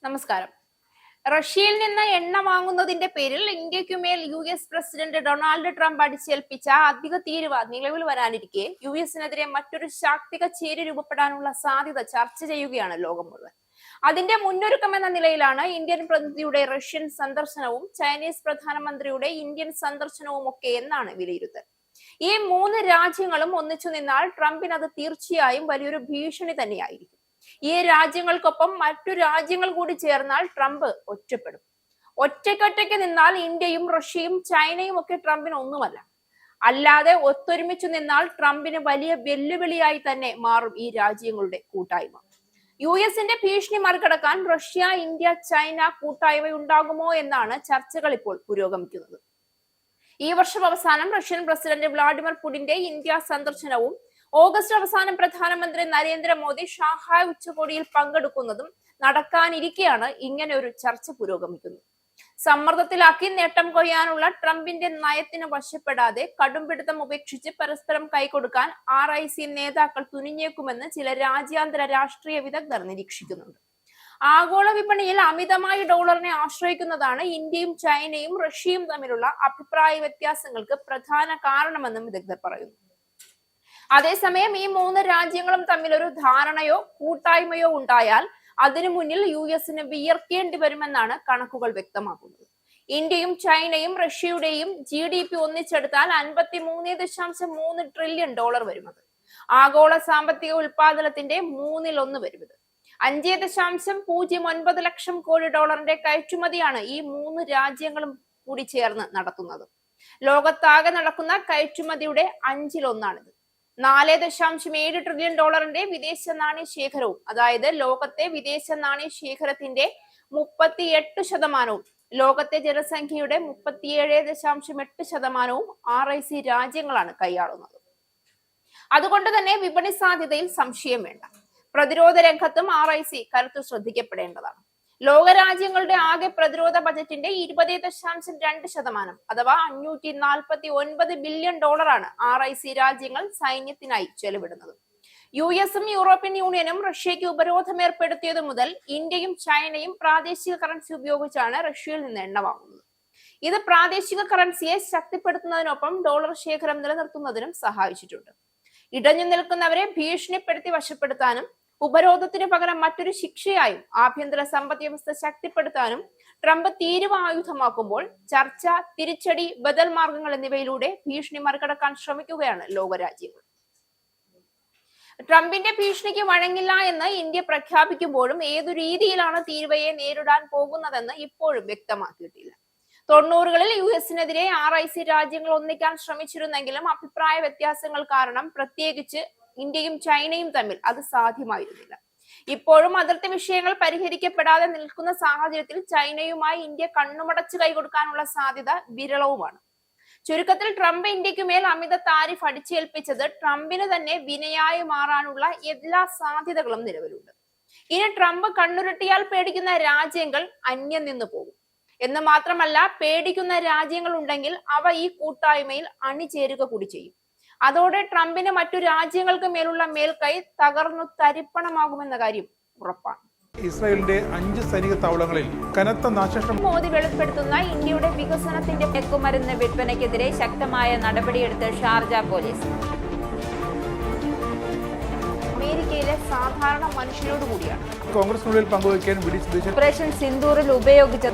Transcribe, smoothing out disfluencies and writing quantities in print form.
നമസ്കാരം. റഷ്യയിൽ നിന്ന് എണ്ണ വാങ്ങുന്നതിന്റെ പേരിൽ ഇന്ത്യക്കുമേൽ US പ്രസിഡന്റ് ഡൊണാൾഡ് ട്രംപ് അടിച്ചേൽപ്പിച്ച അധിക തീരുവ നിലവിൽ വരാനിരിക്കെ US-നെതിരെ മറ്റൊരു ശാക്തിക ചേരി രൂപപ്പെടാനുള്ള സാധ്യത ചർച്ച ചെയ്യുകയാണ് ലോകം മുഴുവൻ. അതിന്റെ മുന്നൊരുക്കം എന്ന നിലയിലാണ് ഇന്ത്യൻ പ്രതിനിധിയുടെ റഷ്യൻ സന്ദർശനവും ചൈനീസ് പ്രധാനമന്ത്രിയുടെ ഇന്ത്യൻ സന്ദർശനവും ഒക്കെ എന്നാണ് വിലയിരുത്തൽ. ഈ മൂന്ന് രാജ്യങ്ങളും ഒന്നിച്ചു നിന്നാൽ ട്രംപിന് അത് തീർച്ചയായും വലിയൊരു ഭീഷണി തന്നെയായിരിക്കും. ഈ രാജ്യങ്ങൾക്കൊപ്പം മറ്റു രാജ്യങ്ങൾ കൂടി ചേർന്നാൽ ട്രംപ് ഒറ്റപ്പെടും. ഒറ്റയ്ക്കൊറ്റയ്ക്ക് നിന്നാൽ ഇന്ത്യയും റഷ്യയും ചൈനയും ഒക്കെ ട്രംപിന് ഒന്നുമല്ല. അല്ലാതെ ഒത്തൊരുമിച്ചു നിന്നാൽ ട്രംപിന് വലിയ വെല്ലുവിളിയായി തന്നെ മാറും ഈ രാജ്യങ്ങളുടെ കൂട്ടായ്മ. US-ന്റെ ഭീഷണി മറികടക്കാൻ റഷ്യ, ഇന്ത്യ, ചൈന കൂട്ടായ്മ ഉണ്ടാകുമോ എന്നാണ് ചർച്ചകൾ ഇപ്പോൾ പുരോഗമിക്കുന്നത്. ഈ വർഷം അവസാനം റഷ്യൻ പ്രസിഡന്റ് വ്ളാഡിമിർ പുടിന്റെ ഇന്ത്യ സന്ദർശനവും ഓഗസ്റ്റ് അവസാനം പ്രധാനമന്ത്രി നരേന്ദ്രമോദി ഷാങ്ഹായ് ഉച്ചകോടിയിൽ പങ്കെടുക്കുന്നതും നടക്കാനിരിക്കെയാണ് ഇങ്ങനെ ഒരു ചർച്ച പുരോഗമിക്കുന്നത്. സമ്മർദ്ദത്തിലാക്കി നേട്ടം കൊയ്യാനുള്ള ട്രംപിന്റെ നയത്തിന് വശപ്പെടാതെ കടുംപിടുത്തം ഉപേക്ഷിച്ച് പരസ്പരം കൈകൊടുക്കാൻ RIC നേതാക്കൾ തുനിഞ്ഞേക്കുമെന്ന് ചില രാജ്യാന്തര രാഷ്ട്രീയ വിദഗ്ധർ നിരീക്ഷിക്കുന്നുണ്ട്. ആഗോള വിപണിയിൽ അമിതമായി ഡോളറിനെ ആശ്രയിക്കുന്നതാണ് ഇന്ത്യയും ചൈനയും റഷ്യയും തമ്മിലുള്ള അഭിപ്രായ വ്യത്യാസങ്ങൾക്ക് പ്രധാന കാരണമെന്നും വിദഗ്ധർ പറയുന്നു. അതേസമയം ഈ മൂന്ന് രാജ്യങ്ങളും തമ്മിൽ ഒരു ധാരണയോ കൂട്ടായ്മയോ ഉണ്ടായാൽ അതിനു മുന്നിൽ US-ന് വിയർക്കേണ്ടി വരുമെന്നാണ് കണക്കുകൾ വ്യക്തമാക്കുന്നത്. ഇന്ത്യയും ചൈനയും റഷ്യയുടെയും GDP ഒന്നിച്ചെടുത്താൽ 53.3 ട്രില്യൺ ഡോളർ വരുന്നത്. ആഗോള സാമ്പത്തിക ഉൽപാദനത്തിന്റെ 1/3 വരുന്നത്. 5.09 ലക്ഷം കോടി ഡോളറിന്റെ കയറ്റുമതിയാണ് ഈ മൂന്ന് രാജ്യങ്ങളും കൂടി ചേർന്ന് നടത്തുന്നത്. ലോകത്താകെ നടക്കുന്ന കയറ്റുമതിയുടെ 1/5 4.7 ട്രില്യൺ ഡോളറിന്റെ വിദേശ നാണ്യ ശേഖരവും, അതായത് ലോകത്തെ വിദേശ നാണ്യ ശേഖരത്തിന്റെ 38%, ലോകത്തെ ജനസംഖ്യയുടെ 37.8% RIC രാജ്യങ്ങളാണ് കൈയാളുന്നത്. അതുകൊണ്ട് തന്നെ വിപണി സാധ്യതയിൽ സംശയം വേണ്ട. പ്രതിരോധ രംഗത്തും RIC കരുത്ത് ശ്രദ്ധിക്കപ്പെടേണ്ടതാണ്. ലോകരാജ്യങ്ങളുടെ ആകെ പ്രതിരോധ ബജറ്റിന്റെ 20.2%, അഥവാ 549 ബില്യൺ ഡോളറാണ് RIC രാജ്യങ്ങൾ സൈന്യത്തിനായി ചെലവിടുന്നത്. US-ഉം യൂറോപ്യൻ യൂണിയനും റഷ്യയ്ക്ക് ഉപരോധം ഏർപ്പെടുത്തിയതു മുതൽ ഇന്ത്യയും ചൈനയും പ്രാദേശിക കറൻസി ഉപയോഗിച്ചാണ് റഷ്യയിൽ നിന്ന് എണ്ണ വാങ്ങുന്നത്. ഇത് പ്രാദേശിക കറൻസിയെ ശക്തിപ്പെടുത്തുന്നതിനൊപ്പം ഡോളർ ശേഖരം നിലനിർത്തുന്നതിനും സഹായിച്ചിട്ടുണ്ട്. ഇടഞ്ഞു നിൽക്കുന്നവരെ ഭീഷണിപ്പെടുത്തി വശപ്പെടുത്താനും ഉപരോധത്തിന് പകരം മറ്റൊരു ശിക്ഷയായും ആഭ്യന്തര സമ്പദ് വ്യവസ്ഥ ശക്തിപ്പെടുത്താനും ട്രംപ് തീരുവ ആയുധമാക്കുമ്പോൾ ചർച്ച, തിരിച്ചടി, ബദൽ മാർഗങ്ങൾ എന്നിവയിലൂടെ ഭീഷണി മറികടക്കാൻ ശ്രമിക്കുകയാണ് ലോകരാജ്യങ്ങൾ. ട്രംപിന്റെ ഭീഷണിക്ക് വഴങ്ങില്ല എന്ന് ഇന്ത്യ പ്രഖ്യാപിക്കുമ്പോഴും ഏതു രീതിയിലാണ് തീരുവയെ നേരിടാൻ പോകുന്നതെന്ന് ഇപ്പോഴും വ്യക്തമാക്കിയിട്ടില്ല. 90കളിൽ US-നെതിരെ RIC രാജ്യങ്ങൾ ഒന്നിക്കാൻ ശ്രമിച്ചിരുന്നെങ്കിലും അഭിപ്രായ വ്യത്യാസങ്ങൾ കാരണം പ്രത്യേകിച്ച് ഇന്ത്യയും ചൈനയും തമ്മിൽ അത് സാധ്യമായിരുന്നില്ല. ഇപ്പോഴും അതിർത്തി വിഷയങ്ങൾ പരിഹരിക്കപ്പെടാതെ നിൽക്കുന്ന സാഹചര്യത്തിൽ ചൈനയുമായി ഇന്ത്യ കണ്ണുമടച്ച് കൈകൊടുക്കാനുള്ള സാധ്യത വിരളവുമാണ്. ചുരുക്കത്തിൽ ട്രംപ് ഇന്ത്യക്കുമേൽ അമിത താരിഫ് അടിച്ചേൽപ്പിച്ചത് ട്രംപിന് തന്നെ വിനയായി മാറാനുള്ള എല്ലാ സാധ്യതകളും നിലവിലുണ്ട്. ഇനി ട്രംപ് കണ്ണുരുട്ടിയാൽ പേടിക്കുന്ന രാജ്യങ്ങൾ അന്യം നിന്നു പോകും എന്ന് മാത്രമല്ല, പേടിക്കുന്ന രാജ്യങ്ങൾ ഉണ്ടെങ്കിൽ അവ ഈ കൂട്ടായ്മയിൽ അണിചേരുക കൂടി ചെയ്യും. അതോടെ ട്രംപിന് മറ്റു രാജ്യങ്ങൾക്ക് മേലുള്ള മേൽക്കൈ തകർന്നു തരിപ്പണമാകുമെന്ന കാര്യം ഉറപ്പാണ്. ഇസ്രായേലിന്റെ 5 സൈനിക താവളങ്ങളിൽ കനത്ത നാശനഷ്ടം. മോദി വെളിപ്പെടുത്തുന്ന ഇന്ത്യയുടെ വികസനത്തിന്റെ മയക്കുമരുന്ന് വിൽപ്പനയ്ക്കെതിരെ ശക്തമായ നടപടിയെടുത്ത് ഷാർജ പോലീസ്. അമേരിക്കയിലെ സാധാരണ മനുഷ്യരോട് കൂടിയാണ് കോൺഗ്രസിനുള്ളിൽ പങ്കുവയ്ക്കാൻ ഓപ്പറേഷൻ സിന്ദൂറിൽ ഉപയോഗിച്ച